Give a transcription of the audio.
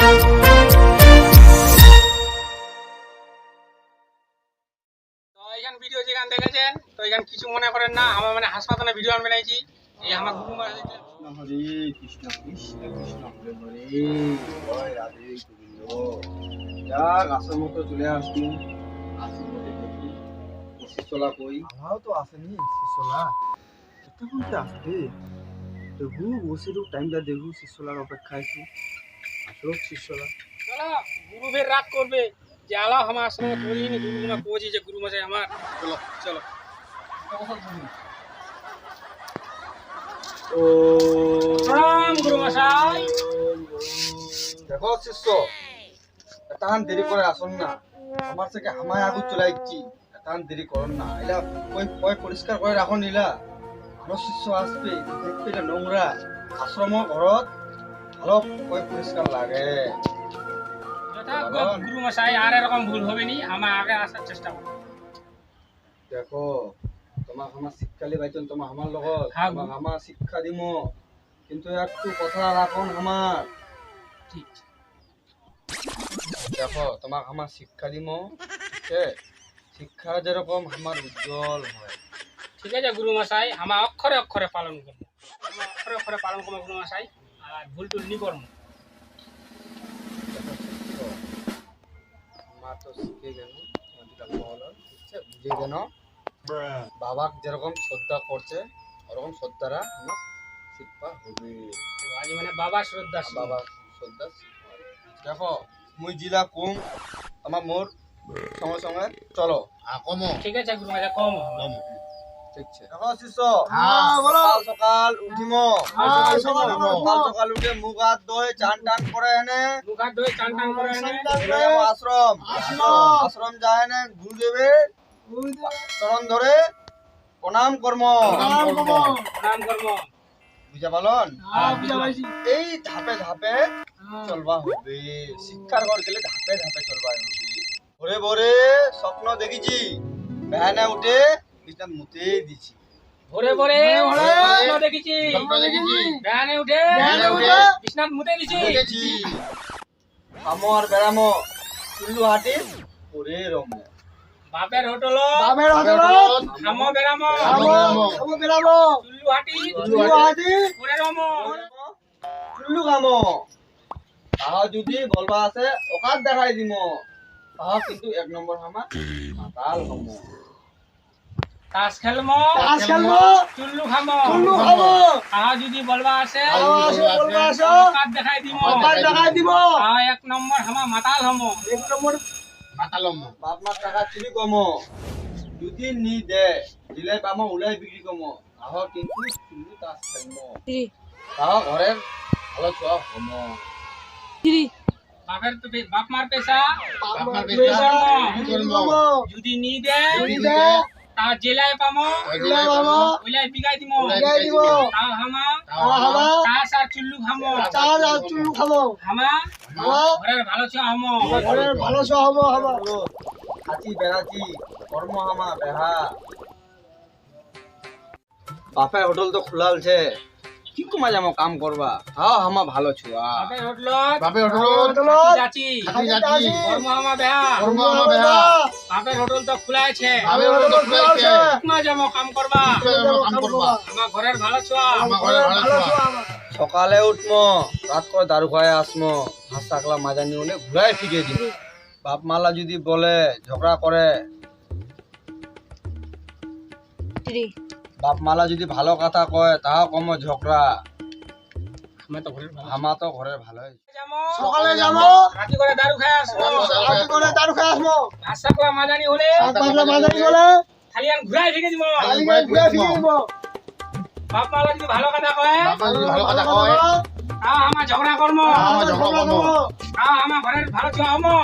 এখান ভিডিও যেখান দেখেছেন তো এখান কিছু মনে করেন না, আমার মানে হাসপাতালে ভিডিও আন বানাইছি। এই আমার গুরু মা হরে কৃষ্ণ কৃষ্ণ কৃষ্ণ হরে হরে জয় রাধে গোবিন্দ। যাক আসার মতো চলে আসুন, আসুন মতো দেখি শিষ্যলা কই। আমারও তো আসেনি শিষ্যলা, এটা বলতে আসবে দেখু বসে তো টাইমটা দেখু, শিষ্যলার অপেক্ষায় আছি, আসুক শিষ্যলা। চলো গুরু ফের রাগ করবে যে আলাও আমার আশ্রমে ধরিনি, গুরু মা কোজি যে গুরু মশাই আমার। চলো চলো প্রণাম গুরু মশাই। দেখো শিষ্য, এতান দেরি করে আসুন না, আমার থেকে হামায় আগু চলে যাচ্ছি, এতান দেরি করুন না। এলা কই কই পরিষ্কার করে রাখুন, এলা আরো শিষ্য আসবে দেখবে এটা নোংরা আশ্রম ঘরত, ভালো কই পরিষ্কার লাগে। গুরু মশাই আর এরকম ভুল হবে নি, আমার আগে আসার চেষ্টা করো। দেখো তোমাক আমার শিক্ষালি বাইতন, তোমাক আমার লগত হ্যাঁ, তোমাক আমার শিক্ষা দিম, কিন্তু একটু কথা রাখুন আমার। ঠিক দেখো তোমাক আমার শিক্ষা দিম, ঠিক আছে? শিক্ষা যেরকম আমার উজ্জ্বল হয়। ঠিক আছে গুরু মশাই, আমার অক্ষরে অক্ষরে পালন করবো, আমার অক্ষরে অক্ষরে পালন করবো গুরু মশাই, আর ভুল টুল নি করবো। আমার তো শিখে গেল, বুঝে গেল, বাবাক যেরকম শ্রদ্ধা করছে ওরকম শ্রদ্ধারা আমার শিক্ষা হবে। তো আজ মানে বাবা শ্রদ্ধা বাবা শ্রদ্ধা শিখবা। দেখো মুই জিলা কুম আমার মোর সঙ্গে সঙ্গে চলো। ঠিক আছে গুরু মশাই, কম ঠিক আছে। দেখো শিষ্য, সকাল সকাল উঠিম, সকাল সকাল উঠে মুখ হাত ধুয়ে চান টান করে এনে মুখ হাত ধুয়ে চান টান করে এনে আশ্রম আশ্রম যায় এনে গুরুদেবে চরণ ধরে প্রণাম কর্ম প্রণাম করবো। বুঝা পালন। বুঝা পাইছি। এই ধাপে ধাপে চলবা হবে, শিক্ষার ঘর গেলে ধাপে ধাপে চলবা হবে। ভোরে ভোরে স্বপ্ন দেখিছি, বেহানে উঠে বিছনা মুতে দিছি। ভোরে ভোরে স্বপ্ন দেখেছি, বেহানে উঠে বিছনাত মুতে দিছি। আমর বেড়ামো চুল্লু হাটি পরে রমো, বাপের হোটেল খামো বেরামো চুল্লু হাটি করে রমো চুল্লু খামো। তাহা যদি বলবা আছে ওকাত দেখাই দিম, তাহা কিন্তু এক নম্বর হামা মাতাল হমো। তাস খেলমো চুল্লু খামো, তাহা যদি বলবা আছে কাত দেখাই দিব, তাহা এক নম্বর হামা মাতাল হমো। বাপ মার টাকা চুরি কমো, যদি নি দে দিলে পামো উলাই বিক্রি কমো, তাহা কিন্তু চুল্লু তাস খেলমো, তাহা ঘরের ভালো ছোয়া হমো। বাপের তো বাপ মার পেশা যদি নি দে তা জেলায় পামো ওইলাই বিগাই দিমো, তাও হামা তাস আর চুল্লু খামো, হামা ঘরের ভালো ছোয়া হমো। হাতি বেড়াচি কর্ম হামা বেহা। বাপে হোটেল তো খোলা আছে, কি কমা যাবো কাম করবা, হাও হামা ভালো ছুয়া। বাপের হোটেল যাচ্ছি কর্ম হামা বেহা, বাপের হোটেল তো খোলা আছে, কমা যাবো কাম করবা, আমার ঘরের ভালো ছোয়া। সকালে উঠমো, রাত করে দারু খাই আসমো, হাত চাকলা মাজা নিয়ে ঘুরাই ফিকে দিব। বাপ মালা যদি বলে ঝগড়া করে, বাপ মালা যদি ভালো কথা কয় তাহা কম ঝগড়া, আমা তো ঘরের ভালোই। সকালে যাবো রাতি করে দারু খাই আসবো, হাত চাকলা মাজানি হলে খালিয়ান ঘুরাই ফিকে দিব। বাপ মালা যদি ভালো কথা কয় তাও আমার ঝগড়া কর্ম, তাও আমার ঘরের ভালো ছোয়া হমো।